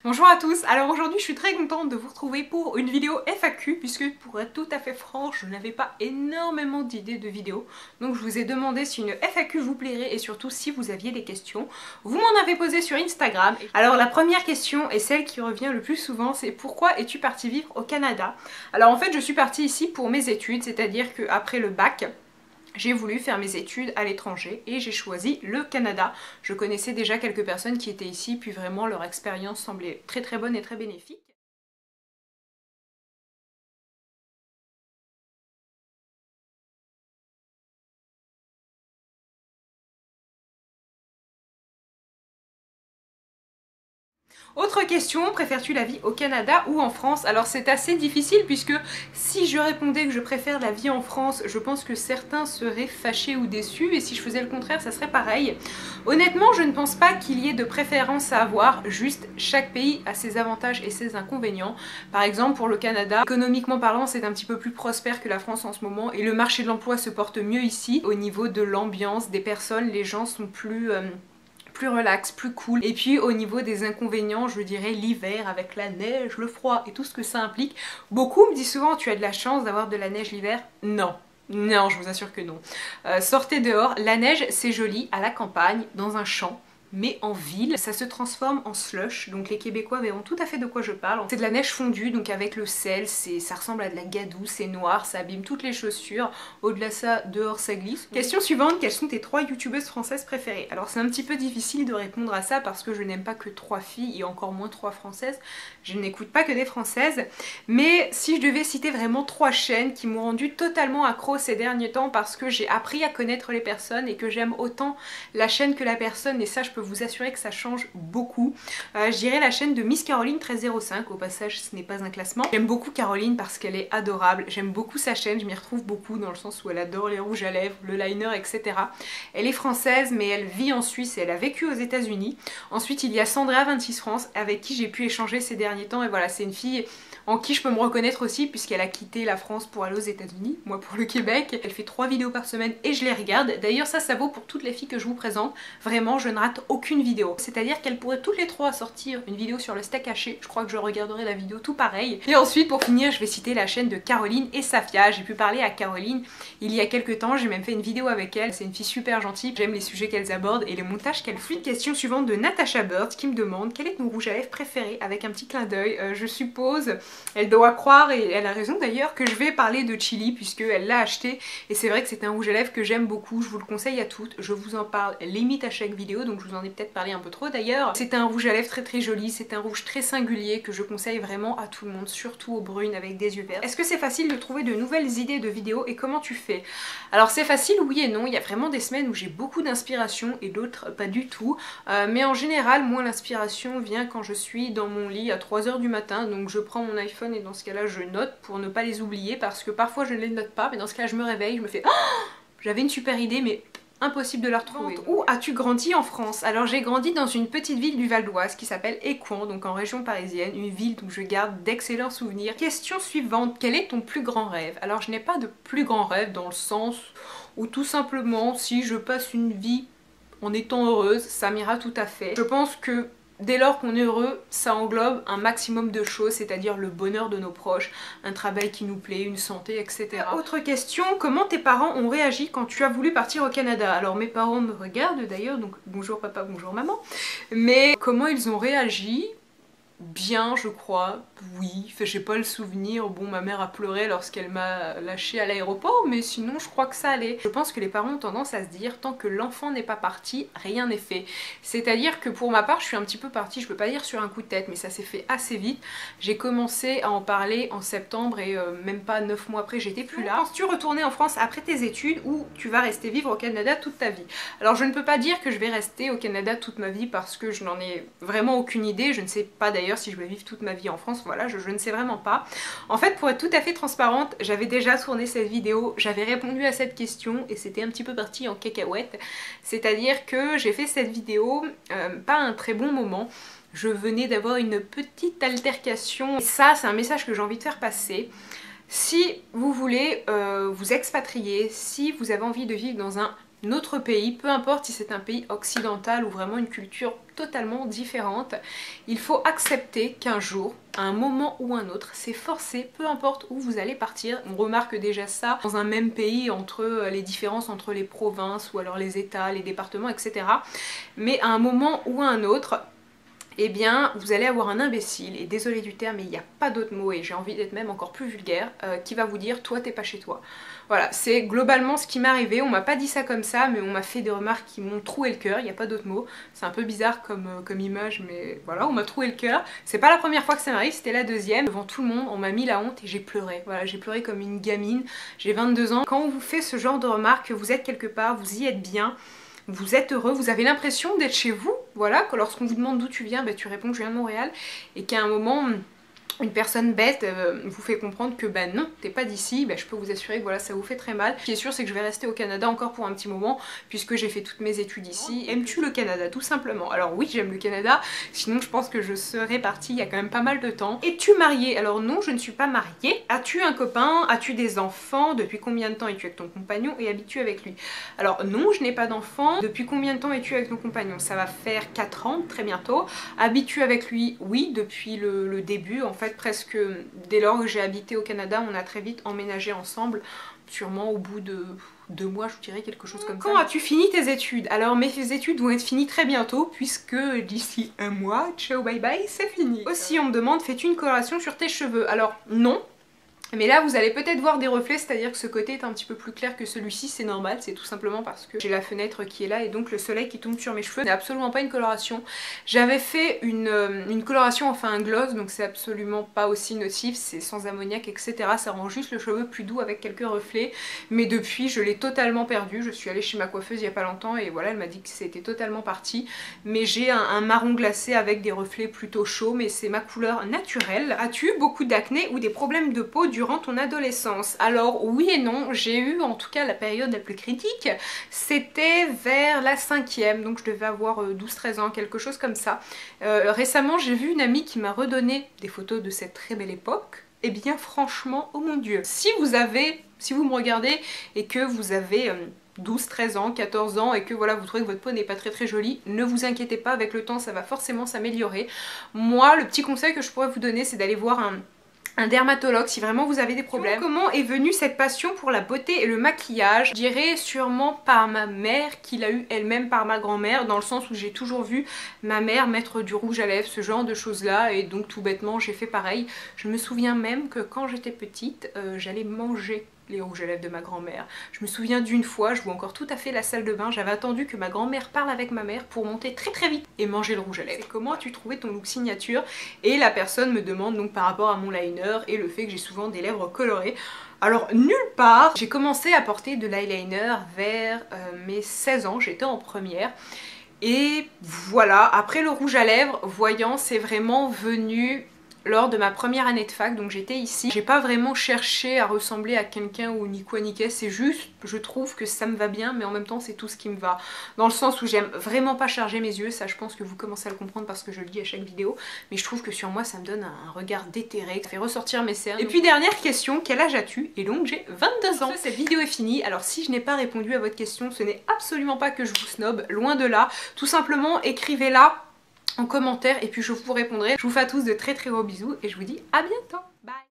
Bonjour à tous, alors aujourd'hui je suis très contente de vous retrouver pour une vidéo FAQ puisque pour être tout à fait franche je n'avais pas énormément d'idées de vidéos, donc je vous ai demandé si une FAQ vous plairait et surtout si vous aviez des questions. Vous m'en avez posé sur Instagram. Alors la première question et celle qui revient le plus souvent, c'est pourquoi es-tu partie vivre au Canada? Alors en fait je suis partie ici pour mes études, c'est-à-dire qu'après le bac j'ai voulu faire mes études à l'étranger et j'ai choisi le Canada. Je connaissais déjà quelques personnes qui étaient ici, puis vraiment leur expérience semblait très très bonne et très bénéfique. Autre question, préfères-tu la vie au Canada ou en France? Alors c'est assez difficile puisque si je répondais que je préfère la vie en France, je pense que certains seraient fâchés ou déçus et si je faisais le contraire, ça serait pareil. Honnêtement, je ne pense pas qu'il y ait de préférence à avoir, juste chaque pays a ses avantages et ses inconvénients. Par exemple, pour le Canada, économiquement parlant, c'est un petit peu plus prospère que la France en ce moment et le marché de l'emploi se porte mieux ici. Au niveau de l'ambiance des personnes, les gens sont plus relax, plus cool. Et puis au niveau des inconvénients, je dirais l'hiver avec la neige, le froid et tout ce que ça implique. Beaucoup me disent souvent tu as de la chance d'avoir de la neige l'hiver. Non. Non, je vous assure que non. Sortez dehors, la neige c'est joli à la campagne, dans un champ. Mais en ville, ça se transforme en slush, donc les Québécois verront tout à fait de quoi je parle. C'est de la neige fondue, donc avec le sel, ça ressemble à de la gadoue, c'est noir, ça abîme toutes les chaussures. Au-delà de ça, dehors ça glisse. Question suivante, quelles sont tes 3 youtubeuses françaises préférées? Alors c'est un petit peu difficile de répondre à ça parce que je n'aime pas que 3 filles et encore moins 3 françaises. Je n'écoute pas que des françaises. Mais si je devais citer vraiment 3 chaînes qui m'ont rendu totalement accro ces derniers temps parce que j'ai appris à connaître les personnes et que j'aime autant la chaîne que la personne, et ça je peux vous assurer que ça change beaucoup. Je dirais la chaîne de Miss Caroline 1305, au passage ce n'est pas un classement. J'aime beaucoup Caroline parce qu'elle est adorable, j'aime beaucoup sa chaîne, je m'y retrouve beaucoup dans le sens où elle adore les rouges à lèvres, le liner, etc. Elle est française mais elle vit en Suisse et elle a vécu aux États-Unis. Ensuite il y a Sandra26 France avec qui j'ai pu échanger ces derniers temps et voilà, c'est une fille en qui je peux me reconnaître aussi puisqu'elle a quitté la France pour aller aux États-Unis, moi pour le Québec. Elle fait 3 vidéos par semaine et je les regarde. D'ailleurs ça vaut pour toutes les filles que je vous présente. Vraiment, je ne rate aucune vidéo. C'est-à-dire qu'elles pourraient toutes les 3 sortir une vidéo sur le steak haché. Je crois que je regarderai la vidéo tout pareil. Et ensuite, pour finir, je vais citer la chaîne de Caroline et Safia. J'ai pu parler à Caroline il y a quelques temps. J'ai même fait une vidéo avec elle. C'est une fille super gentille. J'aime les sujets qu'elles abordent et les montages qu'elles font. Question suivante de Natasha Bird qui me demande quel est ton rouge à lèvres préféré avec un petit clin d'œil. Je suppose, elle doit croire et elle a raison d'ailleurs que je vais parler de Chili puisqu'elle l'a acheté et c'est vrai que c'est un rouge à lèvres que j'aime beaucoup. Je vous le conseille à toutes. Je vous en parle limite à chaque vidéo donc je vous en ai peut-être parlé un peu trop d'ailleurs. C'est un rouge à lèvres très très joli, c'est un rouge très singulier que je conseille vraiment à tout le monde, surtout aux brunes avec des yeux verts. Est-ce que c'est facile de trouver de nouvelles idées de vidéos et comment tu fais? Alors c'est facile oui et non, il y a vraiment des semaines où j'ai beaucoup d'inspiration et d'autres pas du tout. Mais en général, moi l'inspiration vient quand je suis dans mon lit à 3 h du matin, donc je prends mon iPhone et dans ce cas-là je note pour ne pas les oublier parce que parfois je ne les note pas, mais dans ce cas je me réveille, je me fais oh, j'avais une super idée mais impossible de la retrouver. Où as-tu grandi en France? Alors j'ai grandi dans une petite ville du Val d'Oise qui s'appelle Écouen, donc en région parisienne, une ville où je garde d'excellents souvenirs. Question suivante, quel est ton plus grand rêve? Alors je n'ai pas de plus grand rêve dans le sens où tout simplement si je passe une vie en étant heureuse, ça m'ira tout à fait. Je pense que dès lors qu'on est heureux, ça englobe un maximum de choses, c'est-à-dire le bonheur de nos proches, un travail qui nous plaît, une santé, etc. Autre question, comment tes parents ont réagi quand tu as voulu partir au Canada? Alors mes parents me regardent d'ailleurs, donc bonjour papa, bonjour maman, mais comment ils ont réagi? Bien, je crois, oui, enfin, j'ai pas le souvenir, bon ma mère a pleuré lorsqu'elle m'a lâché à l'aéroport, mais sinon je crois que ça allait. Je pense que les parents ont tendance à se dire tant que l'enfant n'est pas parti, rien n'est fait. C'est-à-dire que pour ma part, je suis un petit peu partie, je peux pas dire sur un coup de tête, mais ça s'est fait assez vite. J'ai commencé à en parler en septembre et même pas 9 mois après, j'étais plus là. Penses-tu retourner en France après tes études ou tu vas rester vivre au Canada toute ta vie? Alors je ne peux pas dire que je vais rester au Canada toute ma vie parce que je n'en ai vraiment aucune idée, je ne sais pas d'ailleurs si je vais vivre toute ma vie en France, voilà, je ne sais vraiment pas. En fait, pour être tout à fait transparente, j'avais déjà tourné cette vidéo, j'avais répondu à cette question et c'était un petit peu parti en cacahuète. C'est-à-dire que j'ai fait cette vidéo pas à un très bon moment. Je venais d'avoir une petite altercation. Et ça, c'est un message que j'ai envie de faire passer. Si vous voulez vous expatrier, si vous avez envie de vivre dans un notre pays, peu importe si c'est un pays occidental ou vraiment une culture totalement différente, il faut accepter qu'un jour, à un moment ou un autre, c'est forcé, peu importe où vous allez partir. On remarque déjà ça dans un même pays, entre les différences entre les provinces ou alors les états, les départements, etc. Mais à un moment ou à un autre, eh bien vous allez avoir un imbécile, et désolé du terme mais il n'y a pas d'autre mot et j'ai envie d'être même encore plus vulgaire, qui va vous dire toi t'es pas chez toi. Voilà, c'est globalement ce qui m'est arrivé. On m'a pas dit ça comme ça mais on m'a fait des remarques qui m'ont troué le cœur, il n'y a pas d'autre mot. C'est un peu bizarre comme image mais voilà, on m'a troué le cœur. C'est pas la première fois que ça m'arrive, c'était la deuxième. Devant tout le monde on m'a mis la honte et j'ai pleuré. Voilà, j'ai pleuré comme une gamine, j'ai 22 ans. Quand on vous fait ce genre de remarques, vous êtes quelque part, vous y êtes bien, vous êtes heureux, vous avez l'impression d'être chez vous, voilà, que lorsqu'on vous demande d'où tu viens, bah, tu réponds que je viens de Montréal, et qu'à un moment, une personne bête vous fait comprendre que bah non, t'es pas d'ici, bah, je peux vous assurer que voilà, ça vous fait très mal. Ce qui est sûr, c'est que je vais rester au Canada encore pour un petit moment, puisque j'ai fait toutes mes études ici. Aimes-tu le Canada, tout simplement? Alors oui, j'aime le Canada, sinon je pense que je serais partie il y a quand même pas mal de temps. Es-tu mariée? Alors non, je ne suis pas mariée. As-tu un copain? As-tu des enfants? Depuis combien de temps es-tu avec ton compagnon et habites-tu avec lui? Alors non, je n'ai pas d'enfant. Depuis combien de temps es-tu avec ton compagnon? Ça va faire 4 ans, très bientôt. Habites-tu avec lui? Oui, depuis le début, en fait, presque dès lors que j'ai habité au Canada, on a très vite emménagé ensemble, sûrement au bout de 2 mois, je dirais, quelque chose comme ça. Quand as-tu fini tes études? Alors mes études vont être finies très bientôt, puisque d'ici 1 mois, ciao bye bye, c'est fini. Aussi on me demande, fais-tu une coloration sur tes cheveux? Alors non. Mais là vous allez peut-être voir des reflets, c'est-à-dire que ce côté est un petit peu plus clair que celui-ci, c'est normal, c'est tout simplement parce que j'ai la fenêtre qui est là et donc le soleil qui tombe sur mes cheveux. C'est absolument pas une coloration. J'avais fait une coloration, enfin un gloss, donc c'est absolument pas aussi nocif, c'est sans ammoniac, etc. Ça rend juste le cheveu plus doux avec quelques reflets, mais depuis je l'ai totalement perdu. Je suis allée chez ma coiffeuse il y a pas longtemps et voilà, elle m'a dit que c'était totalement parti. Mais j'ai un marron glacé avec des reflets plutôt chauds, mais c'est ma couleur naturelle. As-tu beaucoup d'acné ou des problèmes de peau durant ton adolescence? Alors oui et non, j'ai eu en tout cas la période la plus critique, c'était vers la 5e, donc je devais avoir 12-13 ans, quelque chose comme ça. Récemment j'ai vu une amie qui m'a redonné des photos de cette très belle époque. Et bien franchement, oh mon dieu, si vous me regardez et que vous avez 12, 13 ans, 14 ans et que voilà vous trouvez que votre peau n'est pas très jolie, ne vous inquiétez pas, avec le temps ça va forcément s'améliorer. Moi le petit conseil que je pourrais vous donner, c'est d'aller voir un dermatologue si vraiment vous avez des problèmes. Comment est venue cette passion pour la beauté et le maquillage? Je dirais sûrement par ma mère, qui l'a eu elle-même par ma grand-mère, dans le sens où j'ai toujours vu ma mère mettre du rouge à lèvres, ce genre de choses là, et donc tout bêtement j'ai fait pareil. Je me souviens même que quand j'étais petite, j'allais manger les rouges à lèvres de ma grand-mère. Je me souviens d'une fois, je vois encore tout à fait la salle de bain, j'avais attendu que ma grand-mère parle avec ma mère pour monter très vite et manger le rouge à lèvres. Comment as-tu trouvé ton look signature? Et la personne me demande donc par rapport à mon liner et le fait que j'ai souvent des lèvres colorées. Alors nulle part. J'ai commencé à porter de l'eyeliner vers mes 16 ans, j'étais en première. Et voilà, après le rouge à lèvres, voyant, c'est vraiment venu lors de ma première année de fac, donc j'étais ici. J'ai pas vraiment cherché à ressembler à quelqu'un ou ni quoi ni qu'est, c'est juste, je trouve que ça me va bien, mais en même temps c'est tout ce qui me va. Dans le sens où j'aime vraiment pas charger mes yeux, ça je pense que vous commencez à le comprendre parce que je le dis à chaque vidéo, mais je trouve que sur moi ça me donne un regard déterré, ça fait ressortir mes cernes. Et puis dernière question, quel âge as-tu? Et donc j'ai 22 ans. Cette vidéo est finie, alors si je n'ai pas répondu à votre question, ce n'est absolument pas que je vous snob, loin de là. Tout simplement écrivez-la en commentaire et puis je vous répondrai. Je vous fais à tous de très gros bisous et je vous dis à bientôt. Bye.